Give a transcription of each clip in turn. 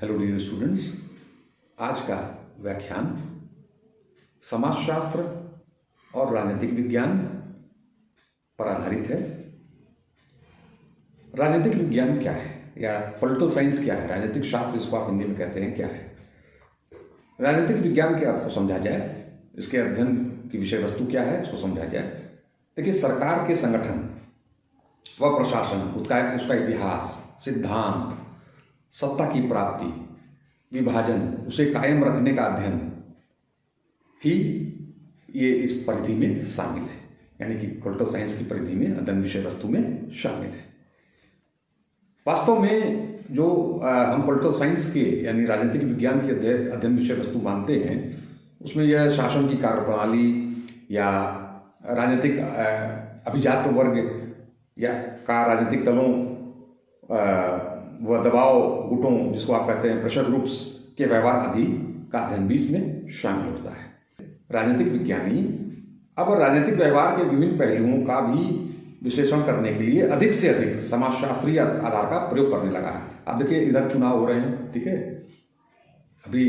Hello dear students, आज का व्याख्यान समाजशास्त्र और राजनीतिक विज्ञान पर आधारित है। राजनीतिक विज्ञान क्या है या पॉलिटिकल साइंस क्या है, राजनीतिक शास्त्र जिसको आप हिंदी में कहते हैं क्या है। राजनीतिक विज्ञान के अर्थ को समझा जाए, इसके अध्ययन की विषय वस्तु क्या है इसको समझा जाए। देखिए, सरकार के संगठन व प्रशासन, उसका इतिहास, सिद्धांत, सत्ता की प्राप्ति, विभाजन, उसे कायम रखने का अध्ययन ही ये इस परिधि में शामिल है, यानी कि पॉलिटिकल साइंस की परिधि में अध्ययन विषय वस्तु में शामिल है। वास्तव में जो हम पॉलिटिकल साइंस के यानी राजनीतिक विज्ञान के अध्ययन विषय वस्तु मानते हैं, उसमें यह शासन की कार्यप्रणाली या राजनीतिक अभिजात वर्ग या का राजनीतिक दलों व दबाव गुटों, जिसको आप कहते हैं प्रेशर ग्रुप्स के व्यवहार आदि का अध्ययन भी इसमें शामिल होता है। राजनीतिक विज्ञानी अब राजनीतिक व्यवहार के विभिन्न पहलुओं का भी विश्लेषण करने के लिए अधिक से अधिक समाजशास्त्रीय आधार का प्रयोग करने लगा है। आप देखिए, इधर चुनाव हो रहे हैं, ठीक है। अभी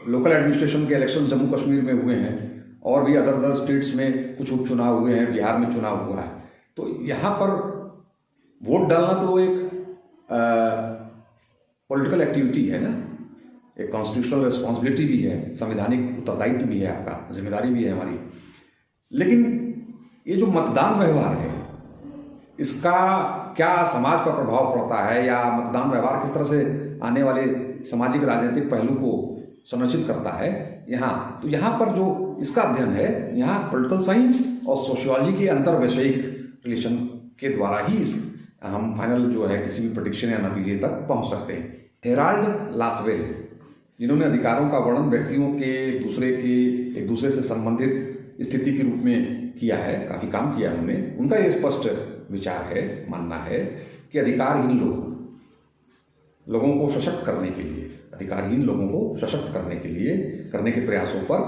लोकल एडमिनिस्ट्रेशन के इलेक्शन जम्मू कश्मीर में हुए हैं और भी अदर स्टेट्स में कुछ उपचुनाव हुए हैं, बिहार में चुनाव हुआ है। तो यहाँ पर वोट डालना तो एक पॉलिटिकल एक्टिविटी है ना, एक कॉन्स्टिट्यूशनल रिस्पॉन्सिबिलिटी भी है, संवैधानिक उत्तरदायित्व भी है, आपका जिम्मेदारी भी है हमारी। लेकिन ये जो मतदान व्यवहार है, इसका क्या समाज पर प्रभाव पड़ता है या मतदान व्यवहार किस तरह से आने वाले सामाजिक राजनीतिक पहलू को संरक्षित करता है यहाँ, तो यहाँ पर जो इसका अध्ययन है, यहाँ पॉलिटिकल साइंस और सोशियोलॉजी के अंतर वैषयिक रिलेशन के द्वारा ही हम फाइनल जो है किसी भी प्रेडिक्शन या नतीजे तक पहुंच सकते हैं। हेराल्ड लासवेल, जिन्होंने अधिकारों का वर्णन व्यक्तियों के एक दूसरे से संबंधित स्थिति के रूप में किया है, काफ़ी काम किया है उन्होंने। उनका ये स्पष्ट विचार है, मानना है कि अधिकारहीन लोगों को सशक्त करने के लिए, अधिकारहीन लोगों को सशक्त करने के लिए करने के प्रयासों पर,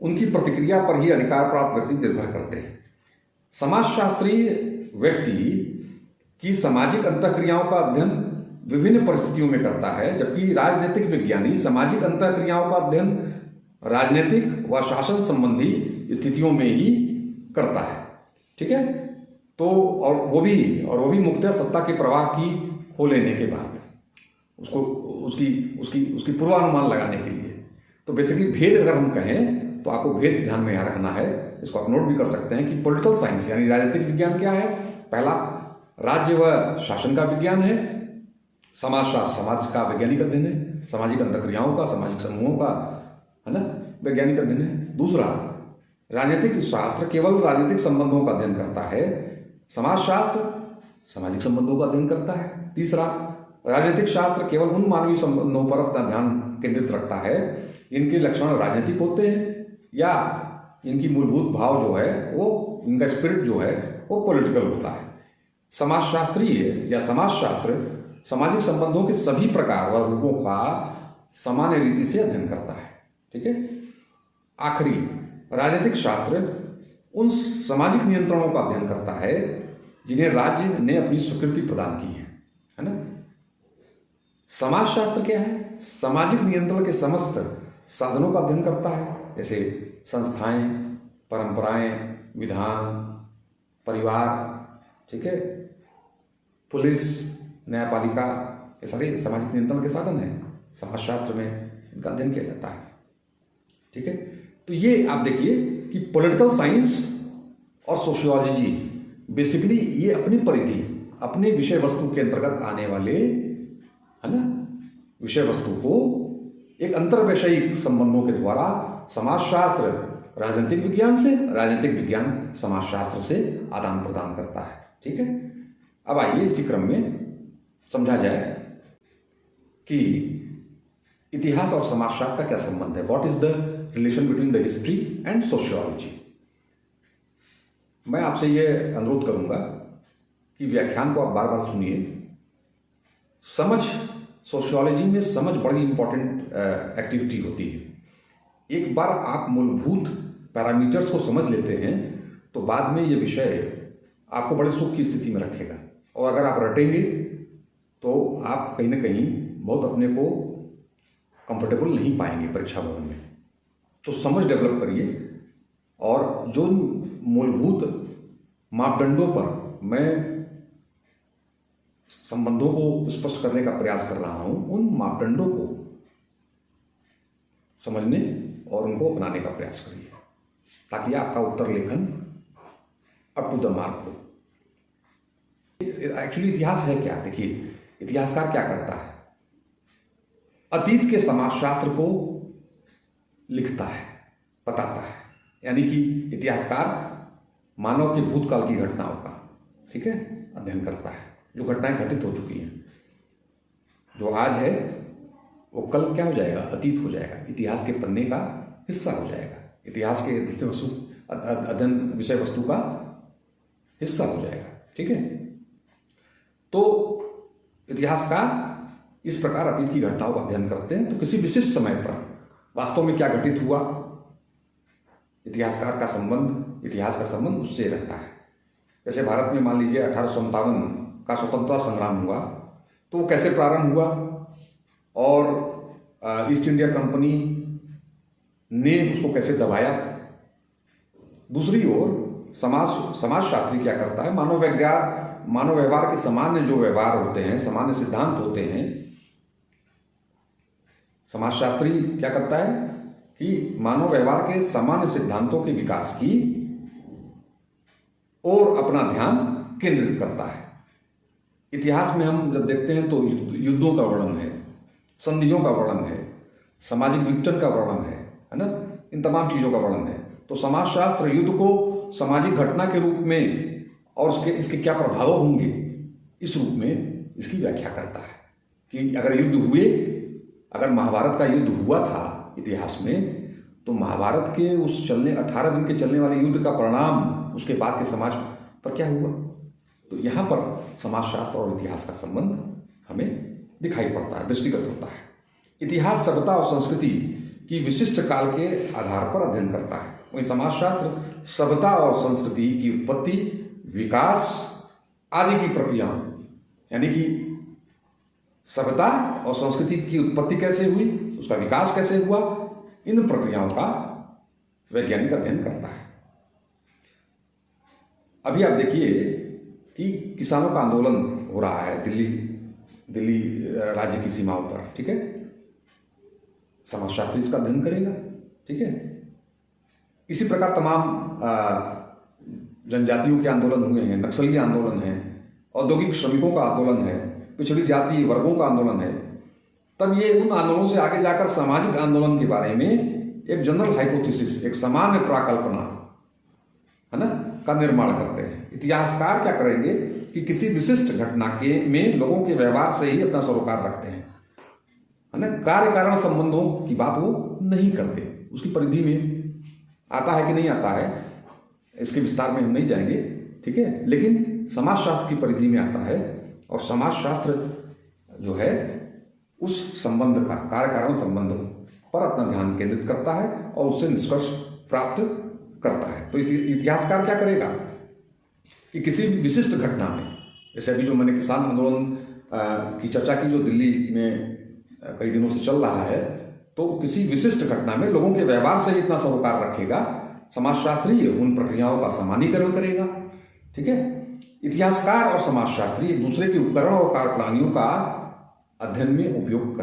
उनकी प्रतिक्रिया पर ही अधिकार प्राप्त व्यक्ति निर्भर करते हैं। समाजशास्त्रीय व्यक्ति की सामाजिक अंतःक्रियाओं का अध्ययन विभिन्न परिस्थितियों में करता है, जबकि राजनीतिक विज्ञानी सामाजिक अंतःक्रियाओं का अध्ययन राजनीतिक व शासन संबंधी स्थितियों में ही करता है, ठीक है। तो और वो भी मुख्यतः सत्ता के प्रवाह की खो लेने के बाद उसकी पूर्वानुमान लगाने के लिए। तो बेसिकली भेद अगर हम कहें तो आपको भेद ध्यान में यहाँ रखना है। इसको आप नोट भी कर सकते हैं कि पॉलिटिकल साइंस यानी राजनीतिक विज्ञान क्या है। पहला राज्य व शासन का विज्ञान है। समाजशास्त्र समाज का वैज्ञानिक अध्ययन है, सामाजिक अंतःक्रियाओं का, सामाजिक समूहों का, है ना, वैज्ञानिक अध्ययन है। दूसरा, राजनीतिक शास्त्र केवल राजनीतिक संबंधों का अध्ययन करता है, समाजशास्त्र सामाजिक संबंधों का अध्ययन करता है। तीसरा, राजनीतिक शास्त्र केवल उन मानवीय संबंधों पर अपना ध्यान केंद्रित रखता है इनके लक्षण राजनीतिक होते हैं या इनकी मूलभूत भाव जो है वो, इनका स्पिरिट जो है वो पॉलिटिकल होता है। समाजशास्त्रीय या समाजशास्त्र सामाजिक संबंधों के सभी प्रकार व रूपों का सामान्य रीति से अध्ययन करता है, ठीक है। आखिरी, राजनीतिक शास्त्र उन सामाजिक नियंत्रणों का अध्ययन करता है जिन्हें राज्य ने अपनी स्वीकृति प्रदान की है ना। समाजशास्त्र क्या है? सामाजिक नियंत्रण के समस्त साधनों का अध्ययन करता है, जैसे संस्थाएं, परंपराएं, विधान, परिवार, ठीक है, पुलिस, न्यायपालिका, ये सारे सामाजिक नियंत्रण के साधन हैं। समाजशास्त्र में इनका अध्ययन किया जाता है, ठीक है। तो ये आप देखिए कि पॉलिटिकल साइंस और सोशियोलॉजी बेसिकली ये अपनी परिधि, अपने विषय वस्तु के अंतर्गत आने वाले, है ना, विषय वस्तु को एक अंतर्वैषयिक संबंधों के द्वारा समाजशास्त्र राजनीतिक विज्ञान से, राजनीतिक विज्ञान समाजशास्त्र से आदान प्रदान करता है, ठीक है। अब आइए इसी क्रम में समझा जाए कि इतिहास और समाजशास्त्र का क्या संबंध है। What is the relation between the history and sociology. मैं आपसे ये अनुरोध करूंगा कि व्याख्यान को आप बार बार सुनिए। समझ, सोशियोलॉजी में समझ बड़ी इंपॉर्टेंट एक्टिविटी होती है। एक बार आप मूलभूत पैरामीटर्स को समझ लेते हैं तो बाद में ये विषय आपको बड़े सुख की स्थिति में रखेगा। और अगर आप रटेंगे तो आप कहीं ना कहीं बहुत अपने को कंफर्टेबल नहीं पाएंगे परीक्षा भवन में। तो समझ डेवलप करिए, और जो मूलभूत मापदंडों पर मैं संबंधों को स्पष्ट करने का प्रयास कर रहा हूं, उन मापदंडों को समझने और उनको अपनाने का प्रयास करिए, ताकि आपका उत्तर लेखन अप टू द मार्क हो। एक्चुअली इतिहास है क्या? देखिए, इतिहासकार क्या करता है? अतीत के समाजशास्त्र को लिखता है, बताता है। यानी कि इतिहासकार मानव के भूतकाल की घटनाओं का, ठीक है, अध्ययन करता है, जो घटनाएं घटित हो चुकी हैं। जो आज है वो कल क्या हो जाएगा? अतीत हो जाएगा, इतिहास के पन्ने का हिस्सा हो जाएगा, इतिहास के अध्ययन विषय वस्तु का हिस्सा हो जाएगा, ठीक है। तो इतिहासकार इस प्रकार अतीत की घटनाओं का अध्ययन करते हैं। तो किसी विशिष्ट समय पर वास्तव में क्या घटित हुआ, इतिहासकार का संबंध, इतिहास का संबंध उससे रहता है। जैसे भारत में मान लीजिए 1857 का स्वतंत्रता संग्राम हुआ, तो वो कैसे प्रारंभ हुआ और ईस्ट इंडिया कंपनी ने उसको कैसे दबाया। दूसरी ओर समाजशास्त्री क्या करता है? मानव व्यवहार के सामान्य जो व्यवहार होते हैं, सामान्य सिद्धांत होते हैं, समाजशास्त्री क्या करता है कि मानव व्यवहार के सामान्य सिद्धांतों के विकास की ओर अपना ध्यान केंद्रित करता है। इतिहास में हम जब देखते हैं तो युद्धों का वर्णन है, संधियों का वर्णन है, सामाजिक विघटन का वर्णन है ना, इन तमाम चीजों का वर्णन है। तो समाजशास्त्र युद्ध को सामाजिक घटना के रूप में और इसके क्या प्रभाव होंगे, इस रूप में इसकी व्याख्या करता है कि अगर युद्ध हुए, अगर महाभारत का युद्ध हुआ था इतिहास में, तो महाभारत के उस 18 दिन के चलने वाले युद्ध का परिणाम उसके बाद के समाज पर क्या हुआ। तो यहाँ पर समाजशास्त्र और इतिहास का संबंध हमें दिखाई पड़ता है, दृष्टिगत होता है। इतिहास सभ्यता और संस्कृति की विशिष्ट काल के आधार पर अध्ययन करता है, वहीं समाजशास्त्र सभ्यता और संस्कृति की उत्पत्ति, विकास आदि की प्रक्रिया, यानी कि सभ्यता और संस्कृति की उत्पत्ति कैसे हुई, उसका विकास कैसे हुआ, इन प्रक्रियाओं का वैज्ञानिक अध्ययन करता है। अभी आप देखिए कि किसानों का आंदोलन हो रहा है दिल्ली राज्य की सीमाओं पर, ठीक है। समाजशास्त्री इसका अध्ययन करेगा, ठीक है। इसी प्रकार तमाम जनजातियों के आंदोलन हुए हैं, नक्सली आंदोलन है, औद्योगिक श्रमिकों का आंदोलन है, पिछड़ी जाति वर्गों का आंदोलन है। तब ये उन आंदोलनों से आगे जाकर सामाजिक आंदोलन के बारे में एक जनरल हाइपोथेसिस, एक सामान्य प्राकल्पना, है ना, का निर्माण करते हैं। इतिहासकार क्या करेंगे कि किसी विशिष्ट घटना में लोगों के व्यवहार से ही अपना सरोकार रखते हैं, है ना। कार्य कारण संबंधों की बात वो नहीं करते, उसकी परिधि में आता है कि नहीं आता है, इसके विस्तार में हम नहीं जाएंगे, ठीक है। लेकिन समाजशास्त्र की परिधि में आता है, और समाजशास्त्र जो है उस संबंध का, कार्य कारण संबंध पर अपना ध्यान केंद्रित करता है और उससे निष्कर्ष प्राप्त करता है। तो इतिहासकार क्या करेगा कि किसी विशिष्ट घटना में, जैसे अभी जो मैंने किसान आंदोलन की चर्चा की जो दिल्ली में कई दिनों से चल रहा है, तो किसी विशिष्ट घटना में लोगों के व्यवहार से इतना सरोकार रखेगा समाजशास्त्री, उन प्रक्रियाओं का सामान्यीकरण करेगा, ठीक है। इतिहासकार और समाजशास्त्री एक दूसरे के उपकरण और कार्यप्रणालियों का अध्ययन में उपयोग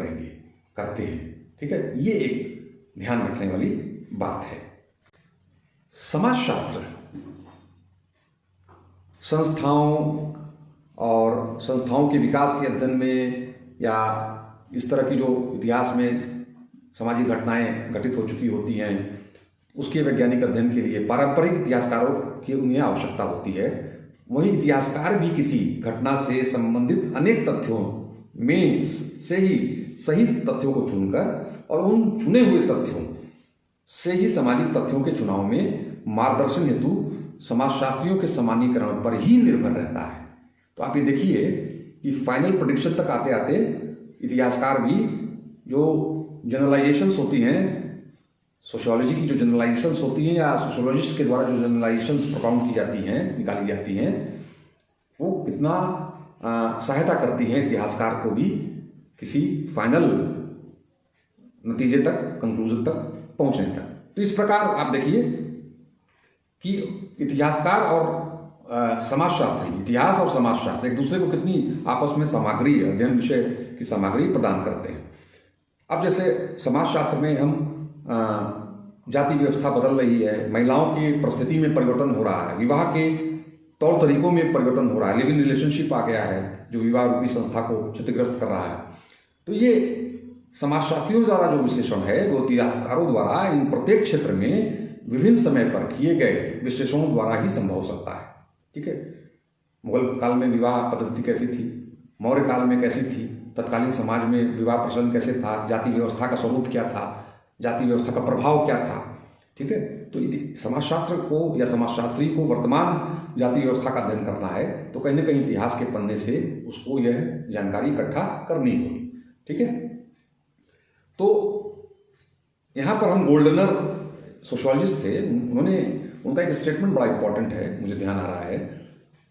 करते हैं, ठीक है। ये एक ध्यान रखने वाली बात है। समाजशास्त्र संस्थाओं के विकास के अध्ययन में, या इस तरह की जो इतिहास में सामाजिक घटनाएं घटित हो चुकी होती हैं, उसके वैज्ञानिक अध्ययन के लिए पारंपरिक इतिहासकारों की उन्हें आवश्यकता होती है। वही इतिहासकार भी किसी घटना से संबंधित अनेक तथ्यों में से ही सही तथ्यों को चुनकर और उन चुने हुए तथ्यों से ही सामाजिक तथ्यों के चुनाव में मार्गदर्शन हेतु समाजशास्त्रियों के सामान्यीकरण पर ही निर्भर रहता है। तो आप ये देखिए कि फाइनल प्रेडिक्शन तक आते आते इतिहासकार भी जो जनरलाइजेशंस होती हैं, सोशियोलॉजी की जो जनरलाइजेशंस होती हैं या सोशियोलॉजिस्ट के द्वारा जो जनरलाइजेशंस प्रोपाउंड की जाती हैं, निकाली जाती हैं, वो कितना सहायता करती हैं इतिहासकार को भी किसी फाइनल नतीजे तक, कंक्लूजन तक पहुंचने तक। तो इस प्रकार आप देखिए कि इतिहासकार और समाजशास्त्री, इतिहास और समाजशास्त्र एक दूसरे को कितनी आपस में सामग्री, अध्ययन विषय की सामग्री प्रदान करते हैं। अब जैसे समाजशास्त्र में हम जाति व्यवस्था बदल रही है, महिलाओं की परिस्थिति में परिवर्तन हो रहा है, विवाह के तौर तरीकों में परिवर्तन हो रहा है, लिव इन रिलेशनशिप आ गया है जो विवाह रूपी संस्था को क्षतिग्रस्त कर रहा है। तो ये समाजशास्त्रियों द्वारा जो विश्लेषण है, वो इतिहासकारों द्वारा इन प्रत्येक क्षेत्र में विभिन्न समय पर किए गए विश्लेषणों द्वारा ही संभव हो सकता है। ठीक है, मुगल काल में विवाह पद्धति कैसी थी, मौर्य काल में कैसी थी, तत्कालीन समाज में विवाह प्रचलन कैसे था, जाति व्यवस्था का स्वरूप क्या था, जाति व्यवस्था का प्रभाव क्या था। ठीक है, तो समाजशास्त्र को या समाजशास्त्री को वर्तमान जाति व्यवस्था का अध्ययन करना है तो कहीं ना कहीं इतिहास के पन्ने से उसको यह जानकारी इकट्ठा करनी होगी। ठीक है, तो यहाँ पर हम गोल्डनर सोशियोलॉजिस्ट थे, उनका एक स्टेटमेंट बड़ा इंपॉर्टेंट है, मुझे ध्यान आ रहा है।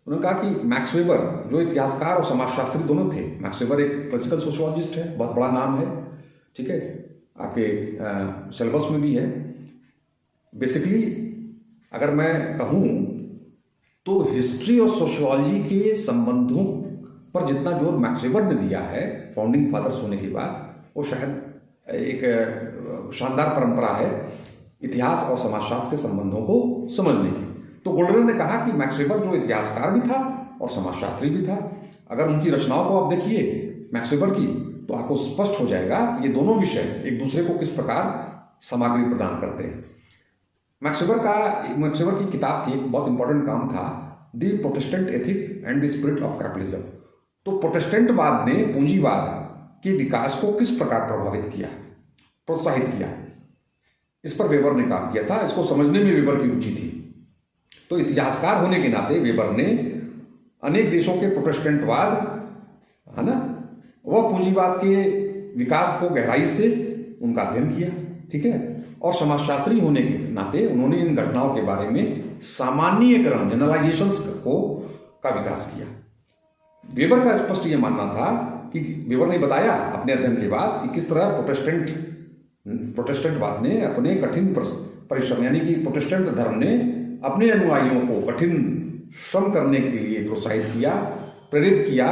उन्होंने कहा कि मैक्स वेबर जो इतिहासकार और समाजशास्त्री दोनों थे, मैक्स वेबर एक क्लासिकल सोशियोलॉजिस्ट है, बहुत बड़ा नाम है। ठीक है, आपके सिलेबस में भी है। बेसिकली अगर मैं कहूँ तो हिस्ट्री और सोशियोलॉजी के संबंधों पर जितना जोर मैक्स वेबर ने दिया है फाउंडिंग फादर्स होने के बाद, वो शायद एक शानदार परंपरा है इतिहास और समाजशास्त्र के संबंधों को समझने की। तो गोल्डनर ने कहा कि मैक्स वेबर जो इतिहासकार भी था और समाजशास्त्री भी था। अगर उनकी रचनाओं को आप देखिए मैक्स वेबर की, तो आपको स्पष्ट हो जाएगा ये दोनों विषय एक दूसरे को किस प्रकार सामग्री प्रदान करते हैं। मैक्स वेबर की किताब थी, एक बहुत इंपॉर्टेंट काम था, the Protestant ethic and the spirit of capitalism. तो प्रोटेस्टेंटवाद ने पूंजीवाद के विकास को किस प्रकार प्रभावित किया, प्रोत्साहित किया, इस पर वेबर ने काम किया था। इसको समझने में वेबर की रुचि थी। तो इतिहासकार होने के नाते वेबर ने अनेक देशों के प्रोटेस्टेंटवाद, है ना, वह पूंजीवाद के विकास को गहराई से उनका अध्ययन किया। ठीक है, और समाजशास्त्री होने के नाते उन्होंने इन घटनाओं के बारे में सामान्यीकरण, जनरलाइजेशंस का विकास किया। वेबर का स्पष्ट ये मानना था कि वेबर ने बताया अपने अध्ययन के बाद कि किस तरह प्रोटेस्टेंटवाद ने अपने कठिन परिश्रम, यानी कि प्रोटेस्टेंट धर्म ने अपने अनुयायियों को कठिन श्रम करने के लिए प्रोत्साहित किया, प्रेरित किया,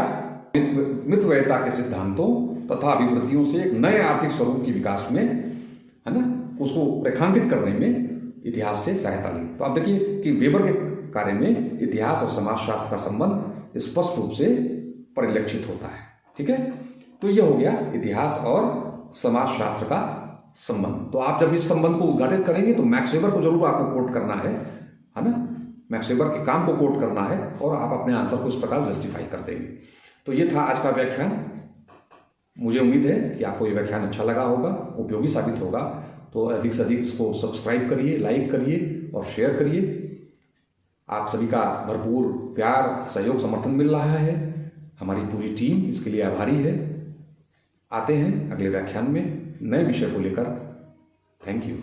मितव्ययिता के सिद्धांतों तथा अभिवृत्तियों से एक नए आर्थिक स्वरूप के विकास में, है ना, उसको रेखांकित करने में इतिहास से सहायता ली। तो आप देखिए कि वेबर के कार्य में इतिहास और समाजशास्त्र का संबंध स्पष्ट रूप से परिलक्षित होता है। ठीक है, तो यह हो गया इतिहास और समाजशास्त्र का संबंध। तो आप जब इस संबंध को उद्घाटित करेंगे तो मैक्स वेबर को जरूर आपको कोट करना है ना, मैक्स वेबर के काम को कोट करना है और आप अपने आंसर को इस प्रकार जस्टिफाई कर देंगे। तो ये था आज का व्याख्यान। मुझे उम्मीद है कि आपको ये व्याख्यान अच्छा लगा होगा, उपयोगी साबित होगा। तो अधिक से अधिक इसको सब्सक्राइब करिए, लाइक करिए और शेयर करिए। आप सभी का भरपूर प्यार, सहयोग, समर्थन मिल रहा है। हमारी पूरी टीम इसके लिए आभारी है। आते हैं अगले व्याख्यान में नए विषय को लेकर। Thank you.